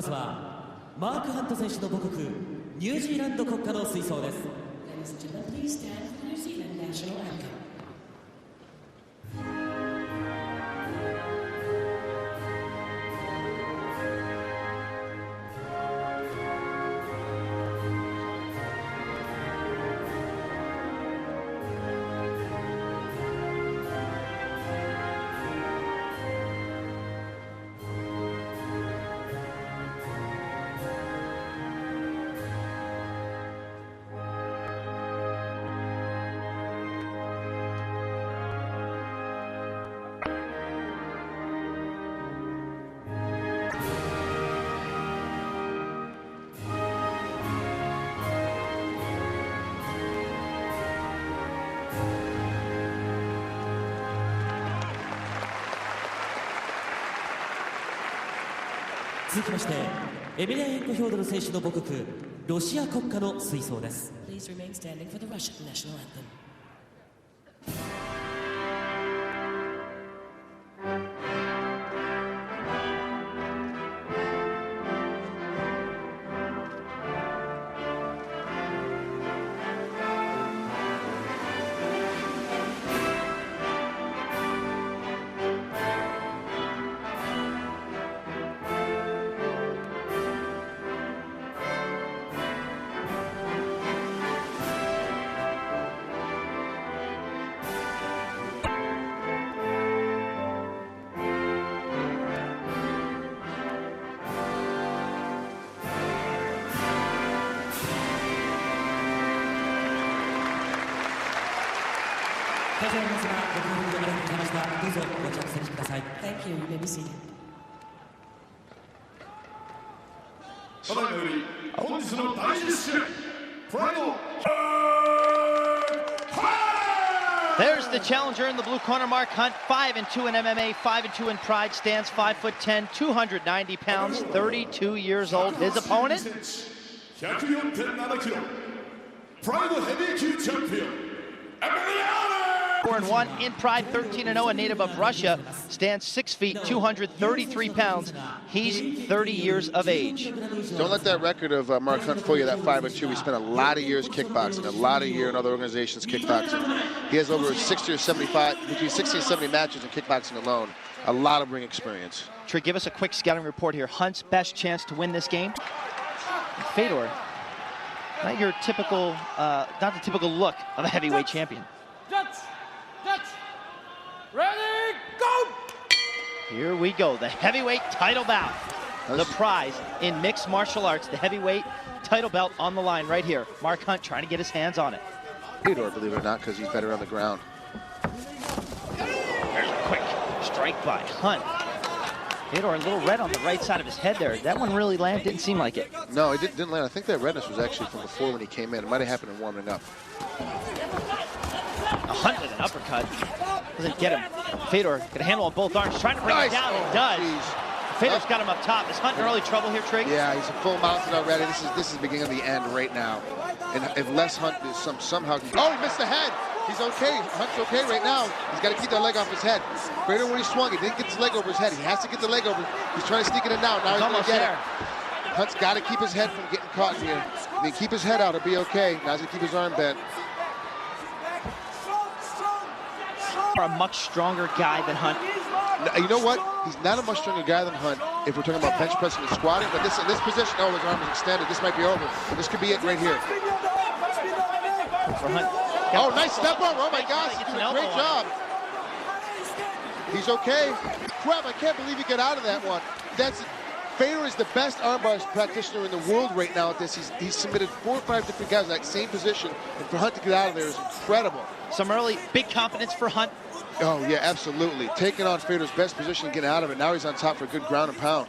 まずはマーク・ハント選手の母国ニュージーランド国歌の吹奏です。続きましてエミリア・エンコヒョードル選手の母国ロシア国歌の吹奏です。会場の皆様、ご協力ありがとうございました。どうぞご着席ください。Thank you. You may be seated. ただいまより本日の第一試合、プライド。There's the challenger in the blue corner, Mark Hunt, 5-2 in MMA, 5-2 in Pride, stands 5'10", 290 pounds, 32 years old. His opponent? 104.7 キロ、プライドヘビー級チャンピオン、4-1 in Pride, 13-0, a native of Russia, stands 6 feet, 233 pounds. He's 30 years of age. Don't let that record of Mark Hunt fool you, that 5-2. He spent a lot of years kickboxing, a lot of years in other organizations kickboxing. He has over 60 or 75, between 60 and 70 matches in kickboxing alone. A lot of ring experience. Trey, give us a quick scouting report here. Hunt's best chance to win this game? Fedor, not your typical, not the typical look of a heavyweight champion. Ready, go! Here we go, the heavyweight title bout. The prize in mixed martial arts, the heavyweight title belt on the line right here. Mark Hunt trying to get his hands on it. Fedor, believe it or not, because he's better on the ground. There's a quick strike by Hunt. Fedor a little red on the right side of his head there. That one really landed, didn't seem like it. No, it didn't land. I think that redness was actually from before when he came in. It might have happened in warming up. Hunt with an uppercut. Doesn't get him. Fedor got a handle on both arms, trying to bring him down. He does. Fedor's got him up top. Is Hunt in early trouble here, Trigg? Yeah, he's a full mounted already. This is the beginning of the end right now. And unless Hunt is somehow... Oh, he missed the head. He's okay. Hunt's okay right now. He's got to keep that leg off his head. Fedor, when he swung, he didn't get his leg over his head. He has to get the leg over. He's trying to sneak it in now. Now he's going to get it. Hunt's got to keep his head from getting caught in here. If he keep his head out, he'll be okay. Now he's going to keep his arm bent. A much stronger guy than Hunt. You know what? He's not a much stronger guy than Hunt if we're talking about bench pressing and squatting, but in this position, oh, his arm is extended. This might be over. This could be it right here. For Hunt. Oh, nice step up. Oh, my gosh. He's doing a great job. He's okay. Crap, I can't believe he got out of that one. Fedor is the best armbar practitioner in the world right now at this. He's submitted 4 or 5 different guys in that same position, and for Hunt to get out of there is incredible. Some early big confidence for Hunt. Oh, yeah, absolutely. Taking on Fedor's best position and getting out of it. Now he's on top for a good ground and pound.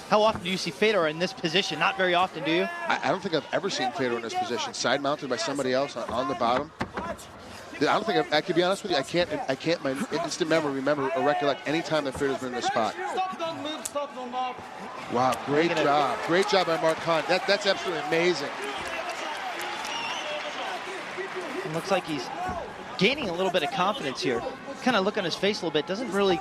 How often do you see Fedor in this position? Not very often, do you? I don't think I've ever seen Fedor in this position. Side mounted by somebody else on the bottom. I don't think I can be honest with you. I can't my instant memory remember or recollect any time that Fedor's been in this spot. Wow, great job. Great job by Mark Hunt. That's absolutely amazing. It looks like he's gaining a little bit of confidence here. Kind of look on his face a little bit. Doesn't really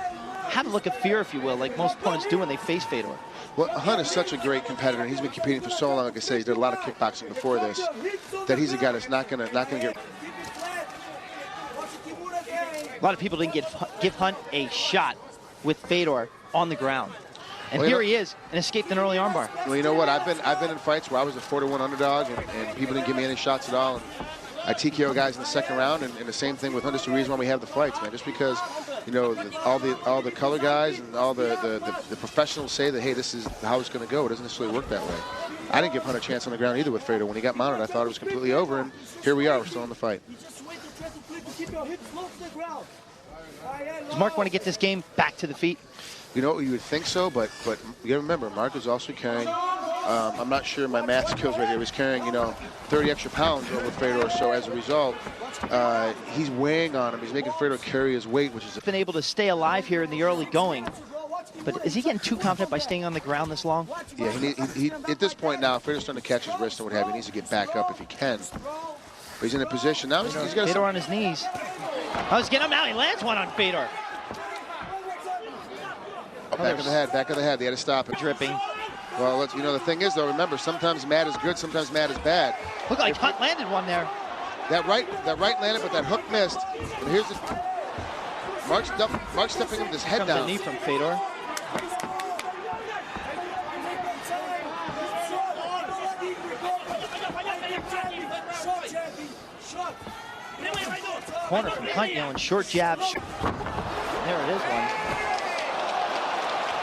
have a look of fear, if you will, like most opponents do when they face Fedor. Well, Hunt is such a great competitor. He's been competing for so long. Like I said, he did a lot of kickboxing before this. That he's a guy that's not gonna get. A lot of people didn't give Hunt a shot with Fedor on the ground. And well, here he is, and escaped an early armbar. Well, you know what? I've been in fights where I was a 4-1 underdog, and people didn't give me any shots at all. And I TKO guys in the second round, and the same thing with Hunt. It's the reason why we have the fights, man. Just because, you know, all the color guys and all the professionals say that, hey, this is how it's going to go. It doesn't necessarily work that way. I didn't give Hunt a chance on the ground either with Fedor. When he got mounted, I thought it was completely over, and here we are. We're still in the fight. Does Mark want to get this game back to the feet? You know, you would think so, but you got to remember, Mark is also carrying, I'm not sure my math skills right here, he's carrying, you know, 30 extra pounds over Fedor, so as a result, he's weighing on him. He's making Fedor carry his weight, which is... Been able to stay alive here in the early going, but is he getting too confident by staying on the ground this long? Yeah, he at this point now, Fedor's starting to catch his wrist and what have you. He needs to get back up if he can. But he's in a position now, he's got Fedor on his knees. Oh, he's getting him out. He lands one on Fedor. Back of the head, back of the head. They had to stop it. Dripping. Well, you know, the thing is, though, remember, sometimes mad is good, sometimes mad is bad. Look like Hunt landed one there. That right landed, but that hook missed. And here's the... Mark's stepping him with his head down. A knee from Fedor. Corner from Hunt, yelling short jabs. There it is, one.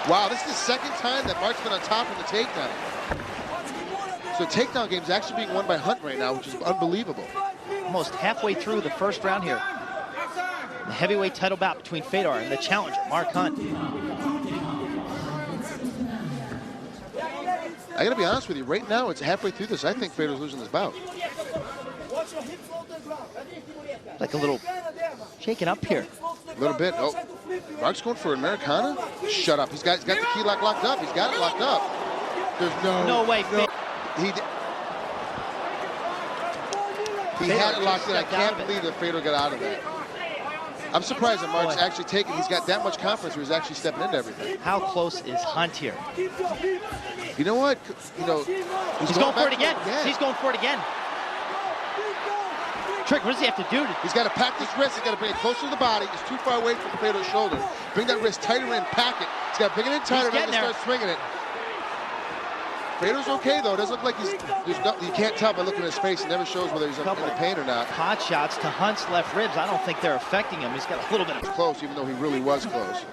Wow, this is the second time that Mark's been on top of the takedown. So the takedown game is actually being won by Hunt right now, which is unbelievable. Almost halfway through the first round here. The heavyweight title bout between Fedor and the challenger, Mark Hunt. I gotta be honest with you, right now it's halfway through this. I think Fedor's losing this bout. Like a little shaken up here. A little bit. Oh, Mark's going for Americana? Shut up. He's got the key lock locked up. He's got it locked up. There's no way. He had it locked in. I can't believe that Fedor got out of that. I'm surprised that Mark's actually taking. He's got that much confidence where he's actually stepping into everything. How close is Hunt here? You know what? You know, he's going for it again. He's going for it again. Trick, what does he have to do? He's got to pack this wrist. He's got to bring it closer to the body. It's too far away from Fedor's shoulder. Bring that wrist tighter in, pack it. He's got to bring it in tighter and start swinging it. Fedor's okay, though. It doesn't look like you can't tell by looking at his face. It never shows whether he's in pain or not. Hot shots to Hunt's left ribs. I don't think they're affecting him. He's got a little bit of... Close, even though he really was close.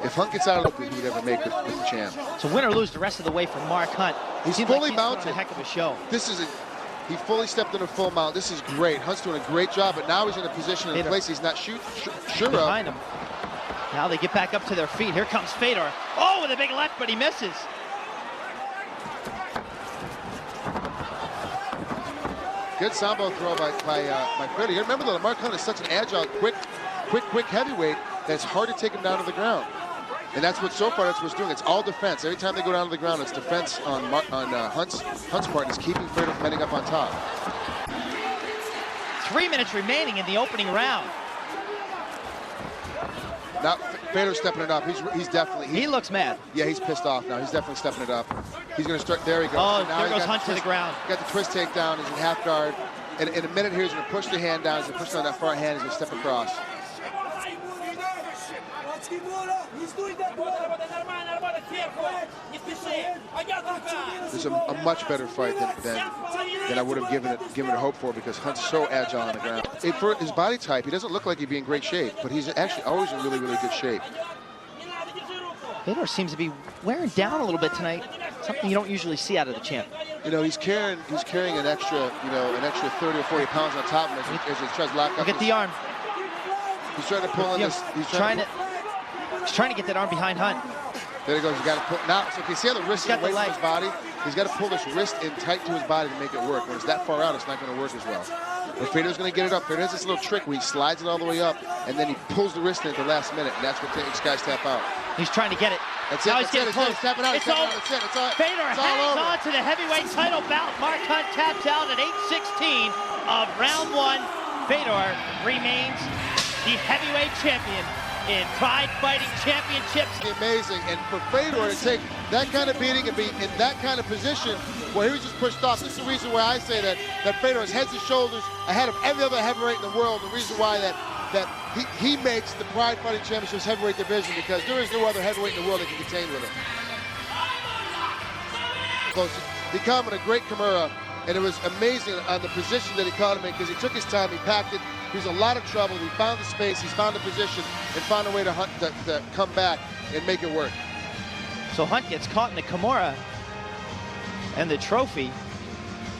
If Hunt gets out of the he would ever make with the champ. So win or lose the rest of the way from Mark Hunt. He's fully mounted. A heck of a show. He fully stepped in a full mount. This is great. Hunt's doing a great job, but now he's in a position in a place he's not sure of. Behind him. Now they get back up to their feet. Here comes Fedor. Oh, with a big left, but he misses. Good sambo throw by Fedor. Remember though, Mark Hunt is such an agile, quick heavyweight that it's hard to take him down to the ground. And that's what, so far, that's what's doing. It's all defense. Every time they go down to the ground, it's defense on Hunt's part. It's keeping Fedor from ending up on top. 3 minutes remaining in the opening round. Now Fedor's stepping it up. He's definitely... He looks mad. Yeah, he's pissed off now. He's definitely stepping it up. He's going to start... There he goes. Oh, now there goes Hunt to the ground. Got the twist takedown. He's in half guard. And in a minute here, he's going to push the hand down. He's going to push down that far hand. He's going to step across. This is a much better fight than I would have given it hope for, because Hunt's so agile on the ground. For his body type, he doesn't look like he'd be in great shape, but he's actually always in really, really good shape. Fedor seems to be wearing down a little bit tonight. Something you don't usually see out of the champ. You know, he's carrying an extra 30 or 40 pounds on top of him as he tries to lock up. Look at the arm. He's trying to pull in this. He's trying to get that arm behind Hunt. There he goes. He's got to put now. So if you see how the wrist is away from his body, he's got to pull this wrist in tight to his body to make it work. When it's that far out, it's not going to work as well. But Fedor's going to get it up. Fedor has this little trick where he slides it all the way up, and then he pulls the wrist in at the last minute, and that's what makes guys tap out. He's trying to get it. That's now it. He's getting close. It's tapping out. It's all. It's all. Fedor hangs on to the heavyweight title bout. Mark Hunt taps out at 8:16 of round one. Fedor remains the heavyweight champion in Pride Fighting Championships. Amazing, and for Fedor to take that kind of beating and be in that kind of position where he was just pushed off. This is the reason why I say that Fedor is heads and shoulders ahead of every other heavyweight in the world. The reason why that he makes the Pride Fighting Championships heavyweight division, because there is no other heavyweight in the world that can contain with him. Close to becoming a great Kimura, and it was amazing on the position that he caught him in, because he took his time, he packed it. He was in a lot of trouble. He found the space, he's found the position, and found a way to Hunt to come back and make it work. So Hunt gets caught in the Kimura, and the trophy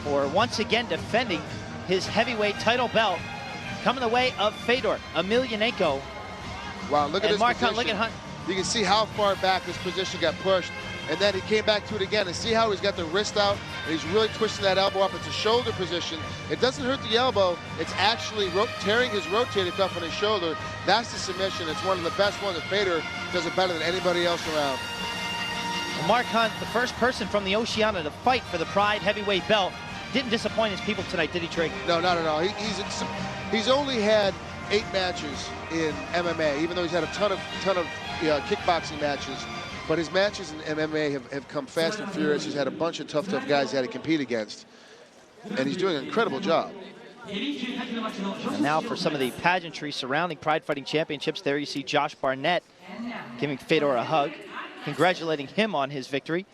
for once again defending his heavyweight title belt, coming the way of Fedor Emelianenko. Wow, look at and this Mark position. Hunt, look at Hunt. You can see how far back this position got pushed, and then he came back to it again, and see how he's got the wrist out, and he's really twisting that elbow up. It's a shoulder position. It doesn't hurt the elbow. It's actually tearing his rotator cuff on his shoulder. That's the submission. It's one of the best ones. And Fedor does it better than anybody else around. Mark Hunt, the first person from the Oceania to fight for the Pride heavyweight belt, didn't disappoint his people tonight, did he, Trig? No, not at all. He's only had 8 matches in MMA, even though he's had a ton of kickboxing matches. But his matches in MMA have come fast and furious. He's had a bunch of tough guys he had to compete against, and he's doing an incredible job. And now for some of the pageantry surrounding Pride Fighting Championships, there you see Josh Barnett giving Fedor a hug, congratulating him on his victory.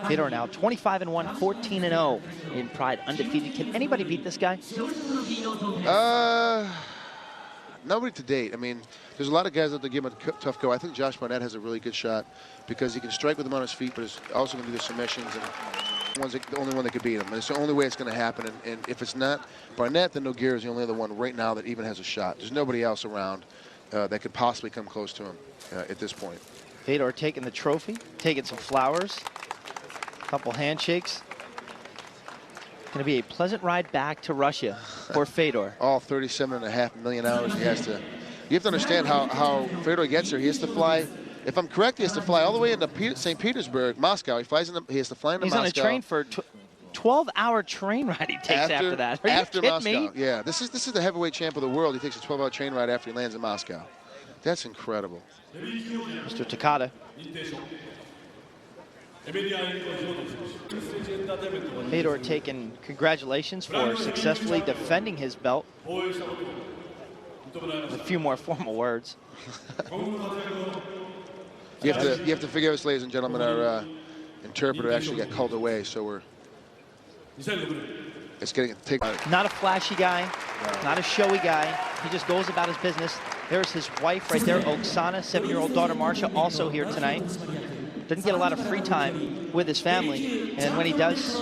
Fedor now 25-1, 14-0 in Pride, undefeated. Can anybody beat this guy? Nobody to date. I mean, there's a lot of guys out there give him a tough go. I think Josh Barnett has a really good shot because he can strike with him on his feet, but he's also going to do the submissions, and the only one that could beat him. And it's the only way it's going to happen. And if it's not Barnett, then Nogueira is the only other one right now that even has a shot. There's nobody else around that could possibly come close to him at this point. Fedor taking the trophy, taking some flowers, a couple handshakes. Going to be a pleasant ride back to Russia for Fedor. All 37.5 million hours he has to. You have to understand how Fedor gets there. He has to fly. If I'm correct, he has to fly all the way into St. Petersburg, Moscow. He has to fly into Moscow. He's on a train for 12-hour train ride he takes after that. Are after you kidding Moscow, me? yeah. This is the heavyweight champ of the world. He takes a 12-hour train ride after he lands in Moscow. That's incredible. Mr. Takada. Fedor taking congratulations for successfully defending his belt. A few more formal words. You have to forgive us, ladies and gentlemen. Our interpreter actually got called away, so it's getting taken. Not a flashy guy, not a showy guy. He just goes about his business. There's his wife right there, Oksana, 7-year-old daughter Marsha, also here tonight. Doesn't get a lot of free time with his family, and when he does,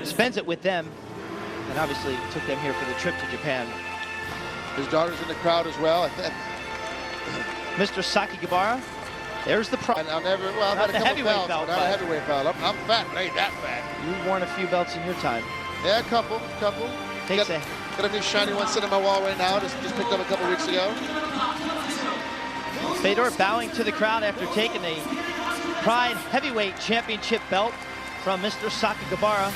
spends it with them, and obviously took them here for the trip to Japan. His daughter's in the crowd as well. Mr. Sakigibara, there's the pro. I've had a couple belts, belt, but not a heavyweight belt. I'm fat, but I ain't that fat. You've worn a few belts in your time. Yeah, a couple. Got a new shiny one sitting on my wall right now. Just picked up a couple weeks ago. Fedor bowing to the crowd after taking a Pride Heavyweight Championship belt from Mr. Sakigibara.